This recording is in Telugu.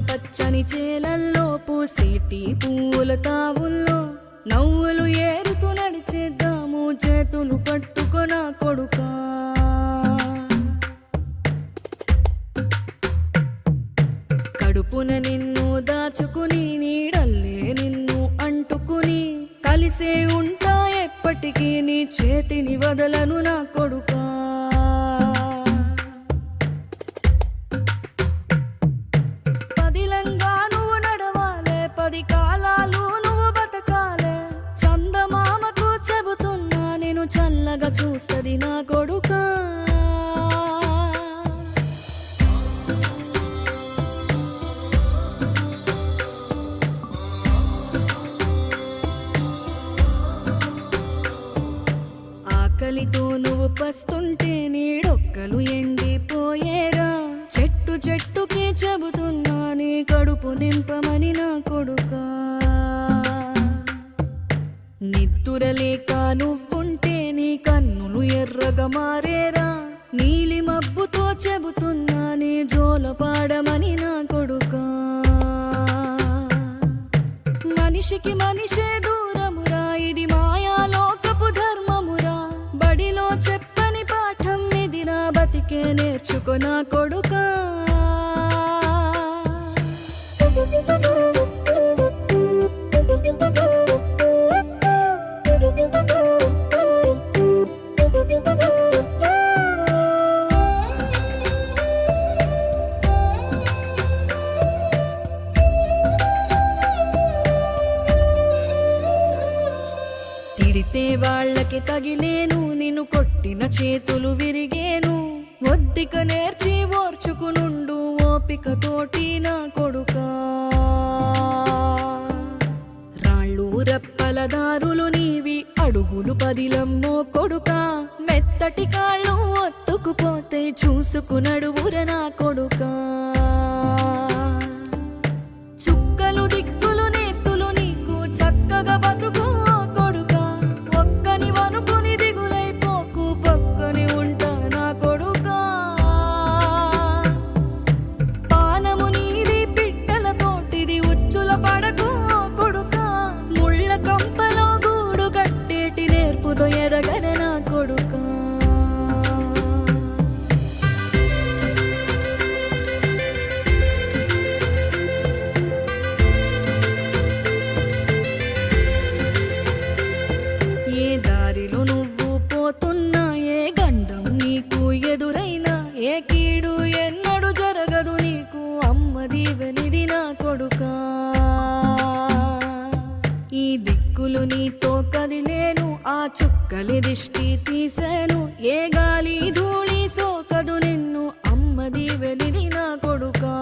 పచ్చని చేలల్లో పూసేటి పూల తావుల్లో నవ్వులు ఏరుతూ నడిచేద్దాము చేతులు పట్టుకొన కొడుకా. కడుపున నిన్ను దాచుకుని నీడల్లే నిన్ను అంటుకుని కలిసే ఉంటా ఎప్పటికీ నీ చేతిని వదలను నా కొడుకా. పదిలంగా నువ్వు నడవాలే, 10 కాలాలు నువ్వు బతకాలే. చందమామకు చెబుతున్నా నేను చల్లగా చూస్తది నా కొడుకా. ఆకలితో నువ్వు పస్తుంటే నీడొక్కలు ఎండిపోయేరా. చెట్టు చెట్టుకి చెబుతున్నా నీ కడుపు నింపమని నా కొడుకా. నిద్దురలేక నువ్వుంటే నీ కన్నులు ఎర్రగా మారేరా. నీలి మబ్బుతో చెబుతున్నా నీ జోల పాడమని నా కొడుకా. మనిషికి మనిషే దూరమురా, ఇది మాయాలోకపు ధర్మమురా. బడిలో చెప్పని పాఠం ఇదిరా, బతికే నేర్చుకో నా కొడుకా. తిడితే వాళ్ళకి తగిలేను, నిన్ను కొట్టిన చేతులు విరిగేను. ఒద్దిక నేర్చి ఓర్చుకునుండు ఓపికతోటి నా కొడుకా. రాళ్ళు రప్పల దారులు నీవి, అడుగులు పదిలమ్మో కొడుకా. మెత్తటి కాళ్ళు ఒత్తుకుపోతే చూసుకునడువుర నా కొడుకా. చుక్కలు దిక్కులు నేస్తులు నీకు చక్కగా బతుకు కొడుకా. ఒక్కని వనుకుని దిగులైపోకు, పక్కని ఉంటా నా కొడుకా. పానము నీది పిట్టల తోటిది, ఉచ్చుల పడకు కొడుకా. ముళ్ళ కంపలో గూడు కట్టేటి నేర్పుతో ఎదగర నా కొడుకా. ఏ దారిలో నువ్వు పోతున్నా, ఏ గండం నీకు ఎదురైనా, ఏ కీడు ఎన్నడు జరగదు నీకు అమ్మ దీవెనిది నా కొడుకా. ఈ దిక్కులు నీతో కదిలేను, ఆ చుక్కలి దిష్టి తీసేను. ఏ గాలి ధూళి సోకదు నిన్ను అమ్మ దీవెనిది నా కొడుకా.